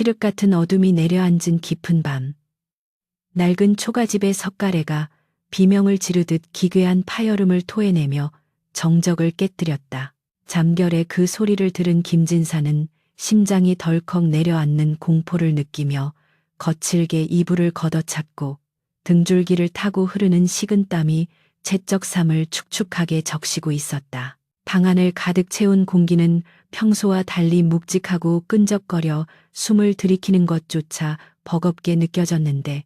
칠흑 같은 어둠이 내려앉은 깊은 밤. 낡은 초가집의 석가래가 비명을 지르듯 기괴한 파열음을 토해내며 정적을 깨뜨렸다. 잠결에 그 소리를 들은 김진사는 심장이 덜컥 내려앉는 공포를 느끼며 거칠게 이불을 걷어찼고 등줄기를 타고 흐르는 식은땀이 채쩍삼을 축축하게 적시고 있었다. 방 안을 가득 채운 공기는 평소와 달리 묵직하고 끈적거려 숨을 들이키는 것조차 버겁게 느껴졌는데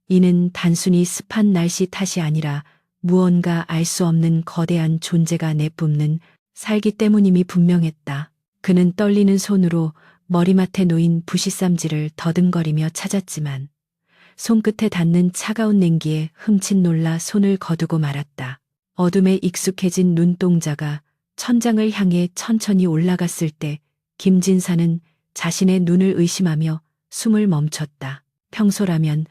이는 단순히 습한 날씨 탓이 아니라 무언가 알 수 없는 거대한 존재가 내뿜는 살기 때문임이 분명했다. 그는 떨리는 손으로 머리맡에 놓인 부시쌈지를 더듬거리며 찾았지만 손끝에 닿는 차가운 냉기에 흠칫 놀라 손을 거두고 말았다. 어둠에 익숙해진 눈동자가 천장을 향해 천천히 올라갔을 때 김진사는 자신의 눈을 의심하며 숨을 멈췄다. 평소라면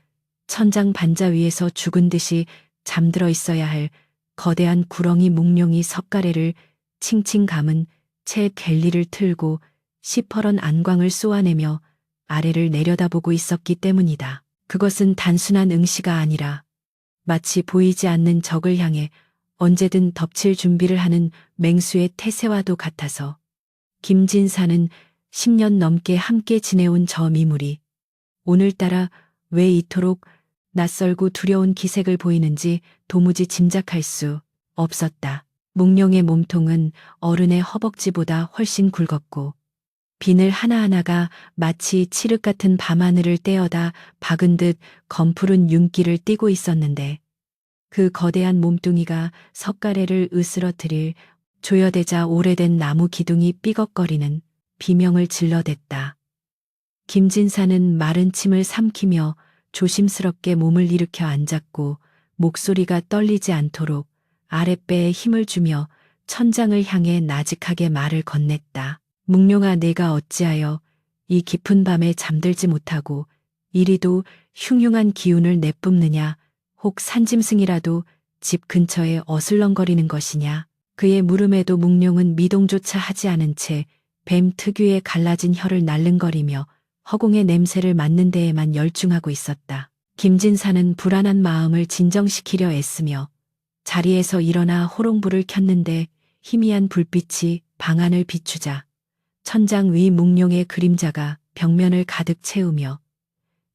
천장 반자 위에서 죽은 듯이 잠들어 있어야 할 거대한 구렁이 묵룡이 석가래를 칭칭 감은 채 벨리를 틀고 시퍼런 안광을 쏘아내며 아래를 내려다보고 있었기 때문이다. 그것은 단순한 응시가 아니라 마치 보이지 않는 적을 향해 언제든 덮칠 준비를 하는 맹수의 태세와도 같아서 김진사는 10년 넘게 함께 지내온 저 미물이 오늘따라 왜 이토록 낯설고 두려운 기색을 보이는지 도무지 짐작할 수 없었다. 묵룡의 몸통은 어른의 허벅지보다 훨씬 굵었고 비늘 하나하나가 마치 칠흑 같은 밤하늘을 떼어다 박은 듯 검푸른 윤기를 띠고 있었는데 그 거대한 몸뚱이가 석가래를 으스러뜨릴 조여대자 오래된 나무 기둥이 삐걱거리는 비명을 질러댔다. 김진사는 마른 침을 삼키며 조심스럽게 몸을 일으켜 앉았고 목소리가 떨리지 않도록 아랫배에 힘을 주며 천장을 향해 나직하게 말을 건넸다. 묵룡아, 내가 어찌하여 이 깊은 밤에 잠들지 못하고 이리도 흉흉한 기운을 내뿜느냐, 혹 산짐승이라도 집 근처에 어슬렁거리는 것이냐. 그의 물음에도 묵룡은 미동조차 하지 않은 채 뱀 특유의 갈라진 혀를 날름거리며 허공의 냄새를 맡는 데에만 열중하고 있었다. 김진사는 불안한 마음을 진정시키려 애쓰며 자리에서 일어나 호롱불을 켰는데 희미한 불빛이 방 안을 비추자 천장 위 묵룡의 그림자가 벽면을 가득 채우며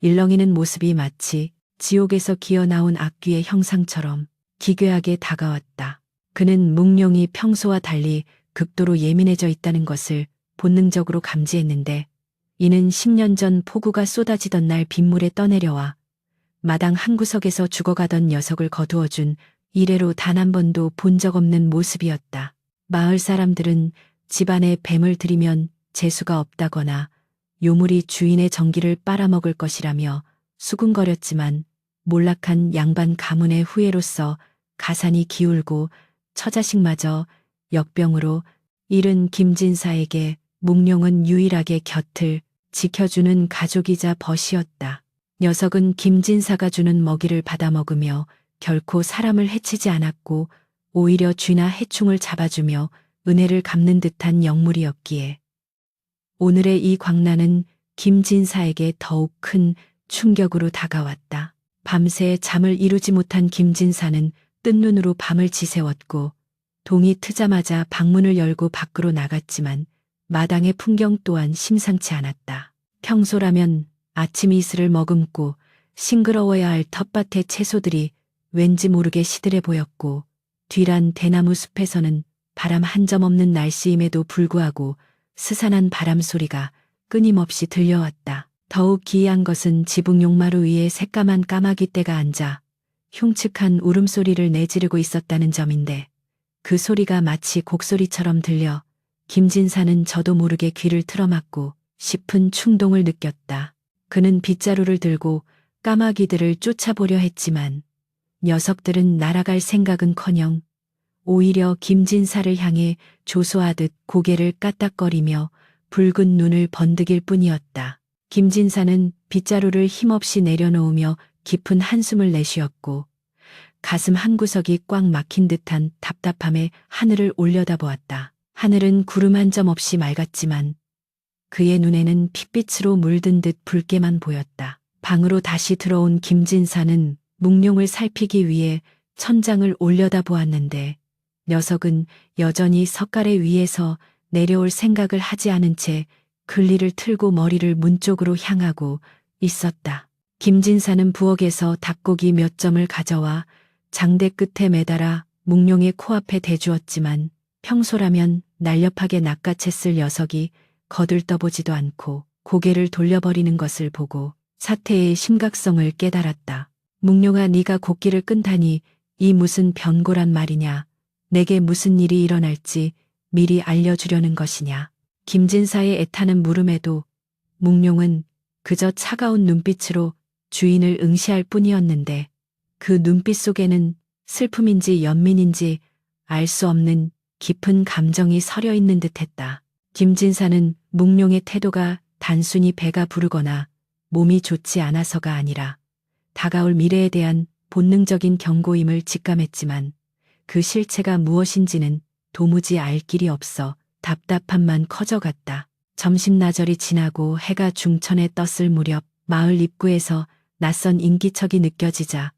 일렁이는 모습이 마치 지옥에서 기어나온 악귀의 형상처럼 기괴하게 다가왔다. 그는 묵룡이 평소와 달리 극도로 예민해져 있다는 것을 본능적으로 감지했는데 이는 10년 전 폭우가 쏟아지던 날 빗물에 떠내려와 마당 한구석에서 죽어가던 녀석을 거두어준 이래로 단 한 번도 본 적 없는 모습이었다. 마을 사람들은 집안에 뱀을 들이면 재수가 없다거나 요물이 주인의 정기를 빨아먹을 것이라며 수군거렸지만 몰락한 양반 가문의 후예로서 가산이 기울고 처자식마저 역병으로 잃은 김진사에게 묵룡은 유일하게 곁을 지켜주는 가족이자 벗이었다. 녀석은 김진사가 주는 먹이를 받아먹으며 결코 사람을 해치지 않았고 오히려 쥐나 해충을 잡아주며 은혜를 갚는 듯한 영물이었기에 오늘의 이 광란은 김진사에게 더욱 큰 충격으로 다가왔다. 밤새 잠을 이루지 못한 김진사는 뜬 눈으로 밤을 지새웠고 동이 트자마자 방문을 열고 밖으로 나갔지만 마당의 풍경 또한 심상치 않았다. 평소라면 아침 이슬을 머금고 싱그러워야 할 텃밭의 채소들이 왠지 모르게 시들해 보였고 뒤란 대나무 숲에서는 바람 한 점 없는 날씨임에도 불구하고 스산한 바람 소리가 끊임없이 들려왔다. 더욱 기이한 것은 지붕 용마루 위에 새까만 까마귀 떼가 앉아 흉측한 울음소리를 내지르고 있었다는 점인데 그 소리가 마치 곡소리처럼 들려 김진사는 저도 모르게 귀를 틀어막고 싶은 충동을 느꼈다. 그는 빗자루를 들고 까마귀들을 쫓아보려 했지만 녀석들은 날아갈 생각은커녕 오히려 김진사를 향해 조소하듯 고개를 까딱거리며 붉은 눈을 번득일 뿐이었다. 김진사는 빗자루를 힘없이 내려놓으며 깊은 한숨을 내쉬었고 가슴 한구석이 꽉 막힌 듯한 답답함에 하늘을 올려다보았다. 하늘은 구름 한 점 없이 맑았지만 그의 눈에는 핏빛으로 물든 듯 붉게만 보였다. 방으로 다시 들어온 김진사는 묵룡을 살피기 위해 천장을 올려다보았는데 녀석은 여전히 석가래 위에서 내려올 생각을 하지 않은 채 글리를 틀고 머리를 문 쪽으로 향하고 있었다. 김진사는 부엌에서 닭고기 몇 점을 가져와 장대 끝에 매달아 묵룡의 코앞에 대주었지만 평소라면 날렵하게 낚아챘을 녀석이 거들떠보지도 않고 고개를 돌려버리는 것을 보고 사태의 심각성을 깨달았다. 묵룡아, 네가 곡기를 끈다니 이 무슨 변고란 말이냐. 내게 무슨 일이 일어날지 미리 알려주려는 것이냐. 김진사의 애타는 물음에도 묵룡은 그저 차가운 눈빛으로 주인을 응시할 뿐이었는데 그 눈빛 속에는 슬픔인지 연민인지 알 수 없는 깊은 감정이 서려 있는 듯했다. 김진사는 묵룡의 태도가 단순히 배가 부르거나 몸이 좋지 않아서가 아니라 다가올 미래에 대한 본능적인 경고임을 직감했지만 그 실체가 무엇인지는 도무지 알 길이 없어 답답함만 커져갔다. 점심나절이 지나고 해가 중천에 떴을 무렵 마을 입구에서 낯선 인기척이 느껴지자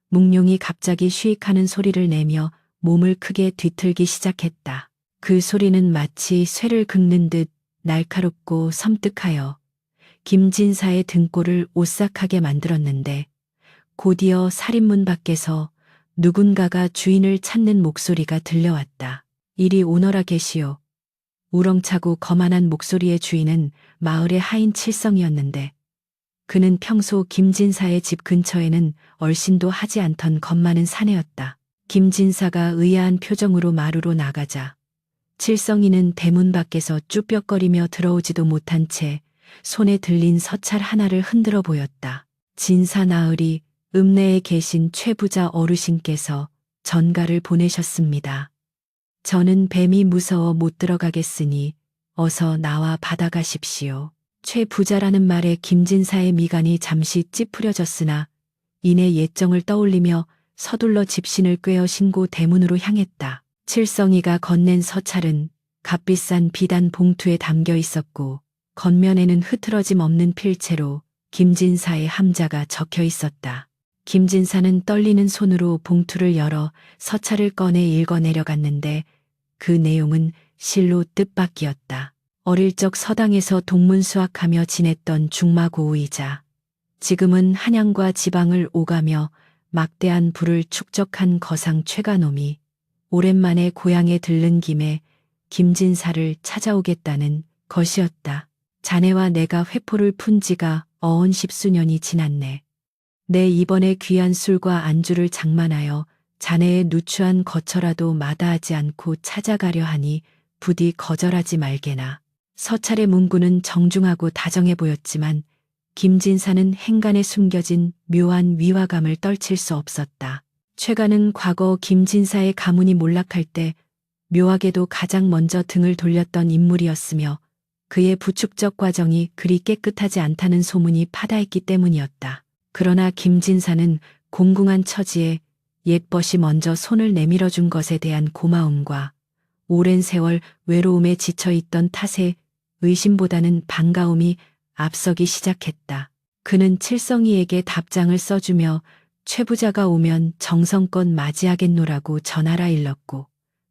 묵룡이 갑자기 쉬익하는 소리를 내며 몸을 크게 뒤틀기 시작했다. 그 소리는 마치 쇠를 긁는 듯 날카롭고 섬뜩하여 김진사의 등골을 오싹하게 만들었는데 곧이어 살인문 밖에서 누군가가 주인을 찾는 목소리가 들려왔다. 이리 오너라 계시오. 우렁차고 거만한 목소리의 주인은 마을의 하인 칠성이었는데 그는 평소 김진사의 집 근처에는 얼씬도 하지 않던 겁 많은 사내였다. 김진사가 의아한 표정으로 마루로 나가자 칠성이는 대문 밖에서 쭈뼛거리며 들어오지도 못한 채 손에 들린 서찰 하나를 흔들어 보였다. 진사 나으리 읍내에 계신 최부자 어르신께서 전가를 보내셨습니다. 저는 뱀이 무서워 못 들어가겠으니 어서 나와 받아가십시오. 최부자라는 말에 김진사의 미간이 잠시 찌푸려졌으나 이내 옛정을 떠올리며 서둘러 집신을 꿰어 신고 대문으로 향했다. 칠성이가 건넨 서찰은 값비싼 비단 봉투에 담겨 있었고 겉면에는 흐트러짐 없는 필체로 김진사의 함자가 적혀 있었다. 김진사는 떨리는 손으로 봉투를 열어 서찰을 꺼내 읽어 내려갔는데 그 내용은 실로 뜻밖이었다. 어릴 적 서당에서 동문수학하며 지냈던 중마고우이자 지금은 한양과 지방을 오가며 막대한 부를 축적한 거상 최가놈이 오랜만에 고향에 들른 김에 김진사를 찾아오겠다는 것이었다. 자네와 내가 회포를 푼 지가 어언 10수년이 지났네. 내 이번에 귀한 술과 안주를 장만하여 자네의 누추한 거처라도 마다하지 않고 찾아가려 하니 부디 거절하지 말게나. 서찰의 문구는 정중하고 다정해 보였지만 김진사는 행간에 숨겨진 묘한 위화감을 떨칠 수 없었다. 최가는 과거 김진사의 가문이 몰락할 때 묘하게도 가장 먼저 등을 돌렸던 인물이었으며 그의 부축적 과정이 그리 깨끗하지 않다는 소문이 파다했기 때문이었다. 그러나 김진사는 공궁한 처지에 옛벗이 먼저 손을 내밀어 준 것에 대한 고마움과 오랜 세월 외로움에 지쳐있던 탓에 의심보다는 반가움이 앞서기 시작했다. 그는 칠성이에게 답장을 써주며 최부자가 오면 정성껏 맞이하겠노라고 전하라 일렀고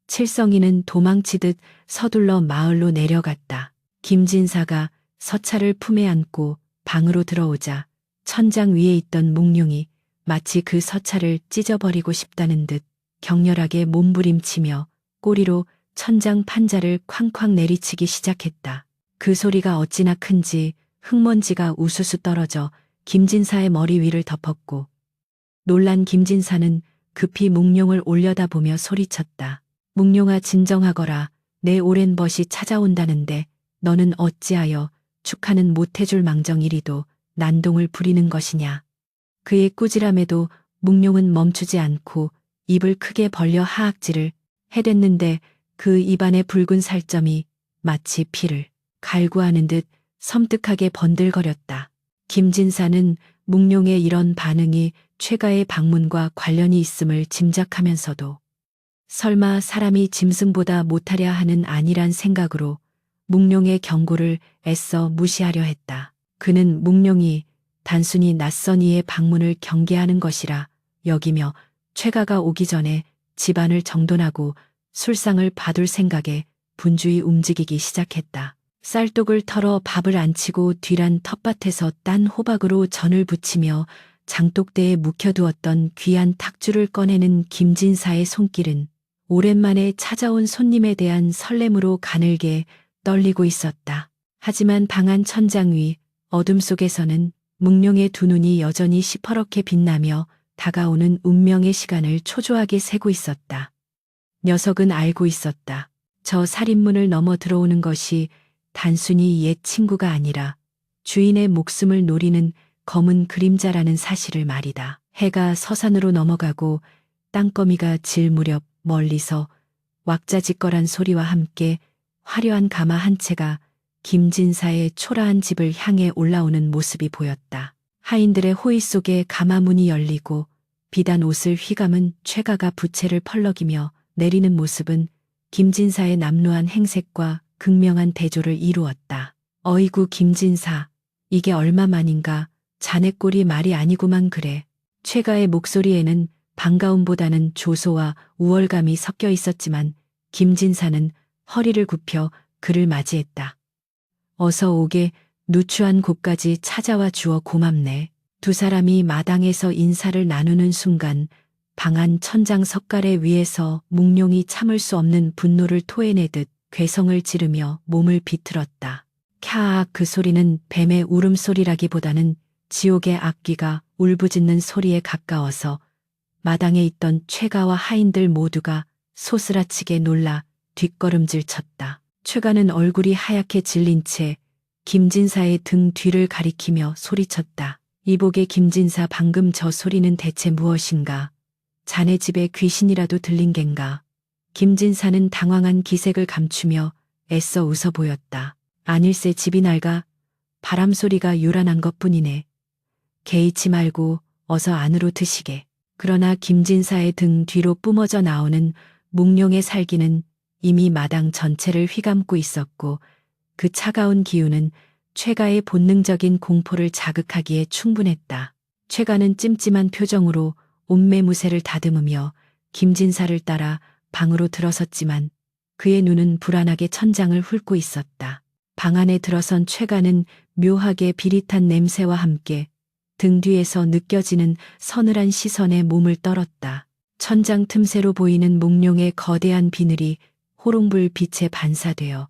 칠성이는 도망치듯 서둘러 마을로 내려갔다. 김진사가 서찰을 품에 안고 방으로 들어오자 천장 위에 있던 묵룡이 마치 그 서찰을 찢어버리고 싶다는 듯 격렬하게 몸부림치며 꼬리로 천장 판자를 쾅쾅 내리치기 시작했다. 그 소리가 어찌나 큰지 흙먼지가 우수수 떨어져 김진사의 머리 위를 덮었고 놀란 김진사는 급히 묵룡을 올려다보며 소리쳤다. 묵룡아, 진정하거라. 내 오랜 벗이 찾아온다는데 너는 어찌하여 축하는 못해줄 망정 이리도 난동을 부리는 것이냐. 그의 꾸지람에도 묵룡은 멈추지 않고 입을 크게 벌려 하악질을 해댔는데 그 입안의 붉은 살점이 마치 피를 갈구하는 듯 섬뜩하게 번들거렸다. 김진사는 묵룡의 이런 반응이 최가의 방문과 관련이 있음을 짐작하면서도 설마 사람이 짐승보다 못하랴 하는 안일한 생각으로 묵룡의 경고를 애써 무시하려 했다. 그는 묵룡이 단순히 낯선 이의 방문을 경계하는 것이라 여기며 최가가 오기 전에 집안을 정돈하고 술상을 봐둘 생각에 분주히 움직이기 시작했다. 쌀독을 털어 밥을 안치고 뒤란 텃밭에서 딴 호박으로 전을 부치며 장독대에 묵혀두었던 귀한 탁주를 꺼내는 김진사의 손길은 오랜만에 찾아온 손님에 대한 설렘으로 가늘게 떨리고 있었다. 하지만 방안 천장 위 어둠 속에서는 묵룡의 두 눈이 여전히 시퍼렇게 빛나며 다가오는 운명의 시간을 초조하게 세고 있었다. 녀석은 알고 있었다. 저 살인문을 넘어 들어오는 것이 단순히 옛 친구가 아니라 주인의 목숨을 노리는 검은 그림자라는 사실을 말이다. 해가 서산으로 넘어가고 땅거미가 질 무렵 멀리서 왁자지껄한 소리와 함께 화려한 가마 한 채가 김진사의 초라한 집을 향해 올라오는 모습이 보였다. 하인들의 호의 속에 가마 문이 열리고 비단 옷을 휘감은 최가가 부채를 펄럭이며 내리는 모습은 김진사의 남루한 행색과 극명한 대조를 이루었다. 어이구 김진사, 이게 얼마만인가. 자네 꼴이 말이 아니구만 그래. 최가의 목소리에는 반가움보다는 조소와 우월감이 섞여 있었지만 김진사는 허리를 굽혀 그를 맞이했다. 어서 오게. 누추한 곳까지 찾아와 주어 고맙네. 두 사람이 마당에서 인사를 나누는 순간 방안 천장 석가래 위에서 묵룡이 참을 수 없는 분노를 토해내듯 괴성을 지르며 몸을 비틀었다. 캬, 그 소리는 뱀의 울음소리라기보다는 지옥의 악귀가 울부짖는 소리에 가까워서 마당에 있던 최가와 하인들 모두가 소스라치게 놀라 뒷걸음질 쳤다. 최가는 얼굴이 하얗게 질린 채 김진사의 등 뒤를 가리키며 소리쳤다. 이복의 김진사, 방금 저 소리는 대체 무엇인가? 자네 집에 귀신이라도 들린 겐가? 김진사는 당황한 기색을 감추며 애써 웃어 보였다. 아닐세, 집이 낡아 바람 소리가 요란한 것뿐이네. 개의치 말고 어서 안으로 드시게. 그러나 김진사의 등 뒤로 뿜어져 나오는 묵룡의 살기는 이미 마당 전체를 휘감고 있었고 그 차가운 기운은 최가의 본능적인 공포를 자극하기에 충분했다. 최가는 찜찜한 표정으로 옷매무새를 다듬으며 김진사를 따라 방으로 들어섰지만 그의 눈은 불안하게 천장을 훑고 있었다. 방 안에 들어선 최가는 묘하게 비릿한 냄새와 함께 등 뒤에서 느껴지는 서늘한 시선에 몸을 떨었다. 천장 틈새로 보이는 묵룡의 거대한 비늘이 호롱불 빛에 반사되어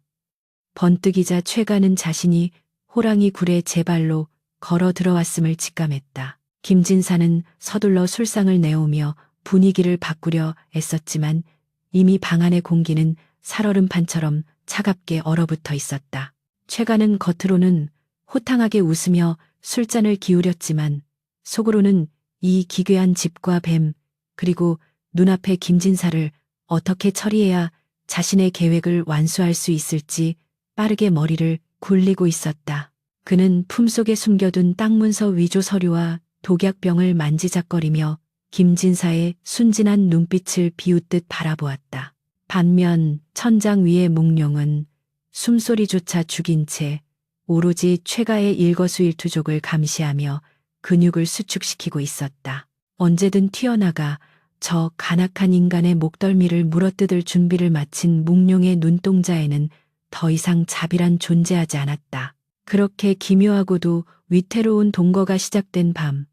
번뜩이자 최가는 자신이 호랑이 굴에 제 발로 걸어 들어왔음을 직감했다. 김진사는 서둘러 술상을 내오며 분위기를 바꾸려 애썼지만 이미 방 안의 공기는 살얼음판처럼 차갑게 얼어붙어 있었다. 최가는 겉으로는 호탕하게 웃으며 술잔을 기울였지만 속으로는 이 기괴한 집과 뱀 그리고 눈앞의 김진사를 어떻게 처리해야 자신의 계획을 완수할 수 있을지 빠르게 머리를 굴리고 있었다. 그는 품속에 숨겨둔 땅문서 위조 서류와 독약병을 만지작거리며 김진사의 순진한 눈빛을 비웃듯 바라보았다. 반면 천장 위의 묵룡은 숨소리조차 죽인 채 오로지 최가의 일거수일투족을 감시하며 근육을 수축시키고 있었다. 언제든 튀어나가 저 간악한 인간의 목덜미를 물어뜯을 준비를 마친 묵룡의 눈동자에는 더 이상 자비란 존재하지 않았다. 그렇게 기묘하고도 위태로운 동거가 시작된 밤,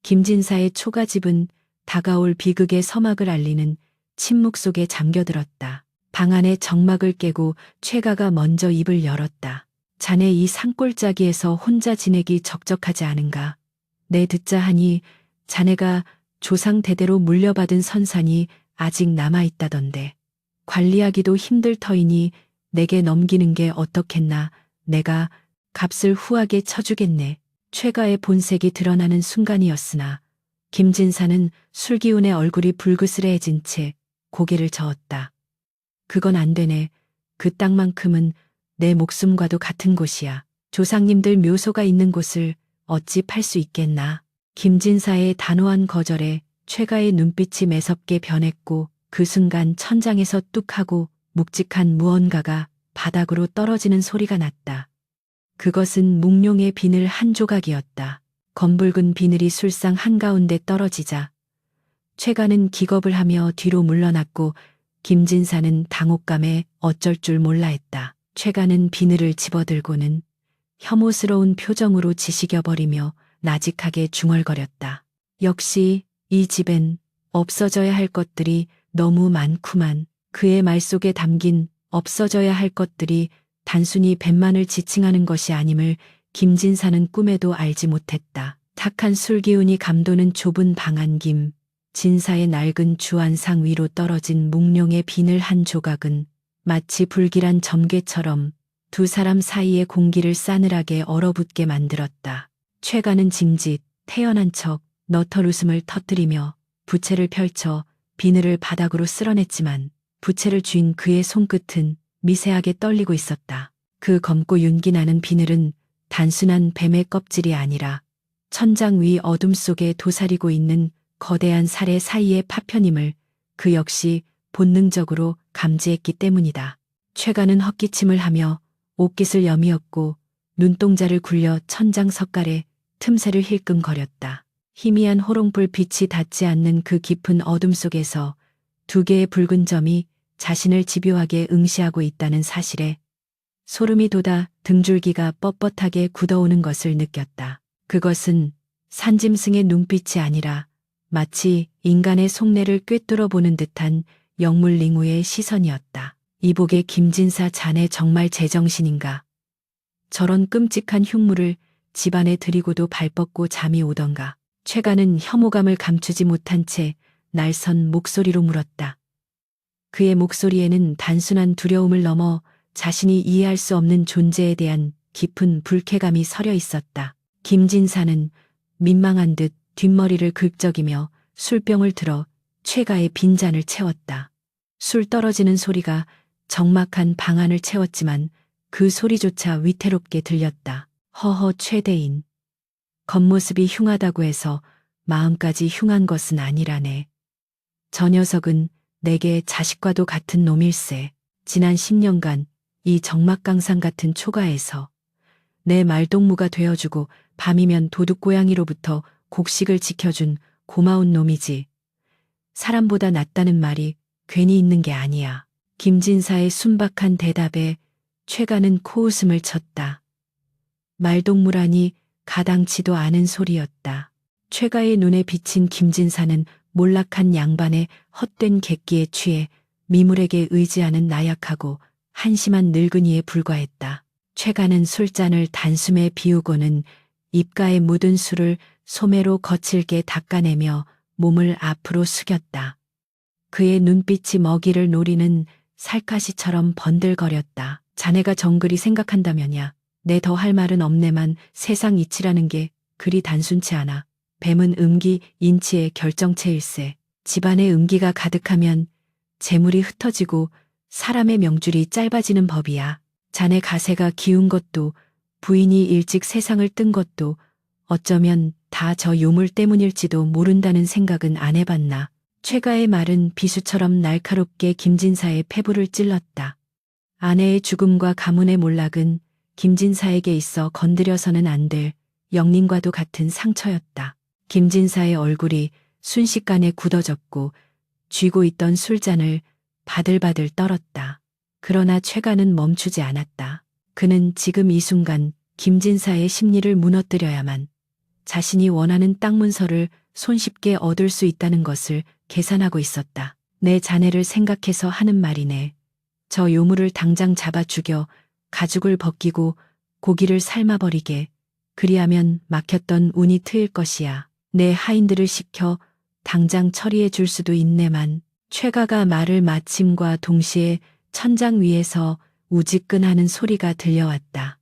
김진사의 초가집은 다가올 비극의 서막을 알리는 침묵 속에 잠겨들었다. 방 안의 정막을 깨고 최가가 먼저 입을 열었다. 자네 이 산골짜기에서 혼자 지내기 적적하지 않은가? 내 듣자 하니 자네가 조상 대대로 물려받은 선산이 아직 남아있다던데. 관리하기도 힘들 터이니 내게 넘기는 게 어떻겠나. 내가 값을 후하게 쳐주겠네. 최가의 본색이 드러나는 순간이었으나 김진사는 술기운에 얼굴이 불그스레해진 채 고개를 저었다. 그건 안 되네. 그 땅만큼은 내 목숨과도 같은 곳이야. 조상님들 묘소가 있는 곳을 어찌 팔 수 있겠나. 김진사의 단호한 거절에 최가의 눈빛이 매섭게 변했고 그 순간 천장에서 뚝하고 묵직한 무언가가 바닥으로 떨어지는 소리가 났다. 그것은 묵룡의 비늘 한 조각이었다. 검붉은 비늘이 술상 한가운데 떨어지자 최가는 기겁을 하며 뒤로 물러났고 김진사는 당혹감에 어쩔 줄 몰라 했다. 최가는 비늘을 집어들고는 혐오스러운 표정으로 지시겨버리며 나직하게 중얼거렸다. 역시 이 집엔 없어져야 할 것들이 너무 많구만. 그의 말 속에 담긴 없어져야 할 것들이 단순히 뱃만을 지칭하는 것이 아님을 김진사는 꿈에도 알지 못했다. 탁한 술기운이 감도는 좁은 방 안김, 진사의 낡은 주안상 위로 떨어진 묵룡의 비늘 한 조각은 마치 불길한 점괘처럼 두 사람 사이의 공기를 싸늘하게 얼어붙게 만들었다. 최가는 짐짓 태연한 척 너털 웃음을 터뜨리며 부채를 펼쳐 비늘을 바닥으로 쓸어냈지만 부채를 쥔 그의 손끝은 미세하게 떨리고 있었다. 그 검고 윤기 나는 비늘은 단순한 뱀의 껍질이 아니라 천장 위 어둠 속에 도사리고 있는 거대한 살의 사이의 파편임을 그 역시 본능적으로 감지했기 때문이다. 최가는 헛기침을 하며 옷깃을 여미었고 눈동자를 굴려 천장 석갈에 틈새를 힐끔거렸다. 희미한 호롱불 빛이 닿지 않는 그 깊은 어둠 속에서 두 개의 붉은 점이 자신을 집요하게 응시하고 있다는 사실에 소름이 돋아 등줄기가 뻣뻣하게 굳어오는 것을 느꼈다. 그것은 산짐승의 눈빛이 아니라 마치 인간의 속내를 꿰뚫어 보는 듯한 영물링우의 시선이었다. 이복의 김진사 자네 정말 제정신인가? 저런 끔찍한 흉물을 집안에 들이고도 발 뻗고 잠이 오던가. 최가는 혐오감을 감추지 못한 채 날선 목소리로 물었다. 그의 목소리에는 단순한 두려움을 넘어 자신이 이해할 수 없는 존재에 대한 깊은 불쾌감이 서려 있었다. 김진사는 민망한 듯 뒷머리를 긁적이며 술병을 들어 최가의 빈잔을 채웠다. 술 떨어지는 소리가 적막한 방 안을 채웠지만 그 소리조차 위태롭게 들렸다. 허허 최대인. 겉모습이 흉하다고 해서 마음까지 흉한 것은 아니라네. 저 녀석은 내게 자식과도 같은 놈일세. 지난 10년간 이 적막강산 같은 초가에서 내 말동무가 되어주고 밤이면 도둑고양이로부터 곡식을 지켜준 고마운 놈이지. 사람보다 낫다는 말이 괜히 있는 게 아니야. 김진사의 순박한 대답에 최가는 코웃음을 쳤다. 말동무라니 가당치도 않은 소리였다. 최가의 눈에 비친 김진사는 몰락한 양반의 헛된 객기에 취해 미물에게 의지하는 나약하고 한심한 늙은이에 불과했다. 최가는 술잔을 단숨에 비우고는 입가에 묻은 술을 소매로 거칠게 닦아내며 몸을 앞으로 숙였다. 그의 눈빛이 먹이를 노리는 살갗이처럼 번들거렸다. 자네가 정글이 생각한다면야 내 더 할 말은 없네만 세상 이치라는 게 그리 단순치 않아. 뱀은 음기, 인치의 결정체일세. 집안에 음기가 가득하면 재물이 흩어지고 사람의 명줄이 짧아지는 법이야. 자네 가세가 기운 것도 부인이 일찍 세상을 뜬 것도 어쩌면 다 저 요물 때문일지도 모른다는 생각은 안 해봤나. 최가의 말은 비수처럼 날카롭게 김진사의 폐부를 찔렀다. 아내의 죽음과 가문의 몰락은 김진사에게 있어 건드려서는 안 될 영린과도 같은 상처였다. 김진사의 얼굴이 순식간에 굳어졌고 쥐고 있던 술잔을 바들바들 떨었다. 그러나 최가는 멈추지 않았다. 그는 지금 이 순간 김진사의 심리를 무너뜨려야만 자신이 원하는 땅 문서를 손쉽게 얻을 수 있다는 것을 계산하고 있었다. 내 자네를 생각해서 하는 말이네. 저 요물을 당장 잡아 죽여 가죽을 벗기고 고기를 삶아버리게. 그리하면 막혔던 운이 트일 것이야. 내 하인들을 시켜 당장 처리해 줄 수도 있네만. 최가가 말을 마침과 동시에 천장 위에서 우지끈하는 소리가 들려왔다.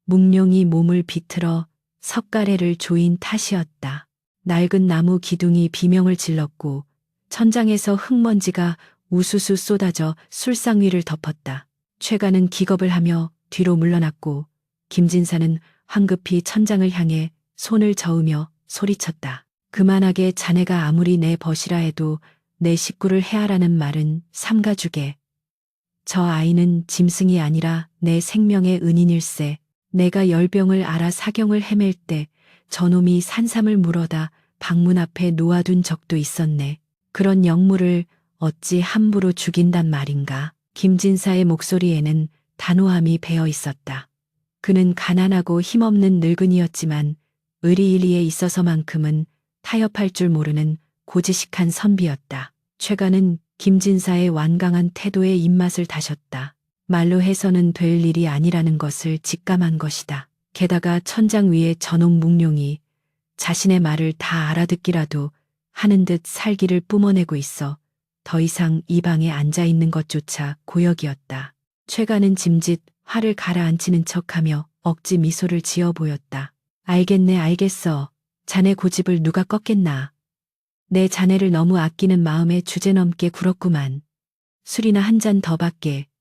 묵룡이 몸을 비틀어 석가래를 조인 탓이었다. 낡은 나무 기둥이 비명을 질렀고 천장에서 흙먼지가 우수수 쏟아져 술상 위를 덮었다. 최가는 기겁을 하며 뒤로 물러났고 김진사는 황급히 천장을 향해 손을 저으며 소리쳤다. 그만하게. 자네가 아무리 내 벗이라 해도 내 식구를 해하라는 말은 삼가죽에 저 아이는 짐승이 아니라 내 생명의 은인일세. 내가 열병을 앓아 사경을 헤맬 때 저놈이 산삼을 물어다 방문 앞에 놓아둔 적도 있었네. 그런 영물을 어찌 함부로 죽인단 말인가. 김진사의 목소리에는 단호함이 배어 있었다. 그는 가난하고 힘없는 늙은이였지만 의리일리에 있어서만큼은 타협할 줄 모르는 고지식한 선비였다. 최가는 김진사의 완강한 태도에 입맛을 다셨다. 말로 해서는 될 일이 아니라는 것을 직감한 것이다. 게다가 천장 위에 저놈 묵룡이 자신의 말을 다 알아듣기라도 하는 듯 살기를 뿜어내고 있어 더 이상 이 방에 앉아 있는 것조차 고역이었다. 최가는 짐짓 화를 가라앉히는 척하며 억지 미소를 지어 보였다. 알겠네, 알겠어. 자네 고집을 누가 꺾겠나. 내 자네를 너무 아끼는 마음에 주제넘게 굴었구만. 술이나 한 잔 더 받게.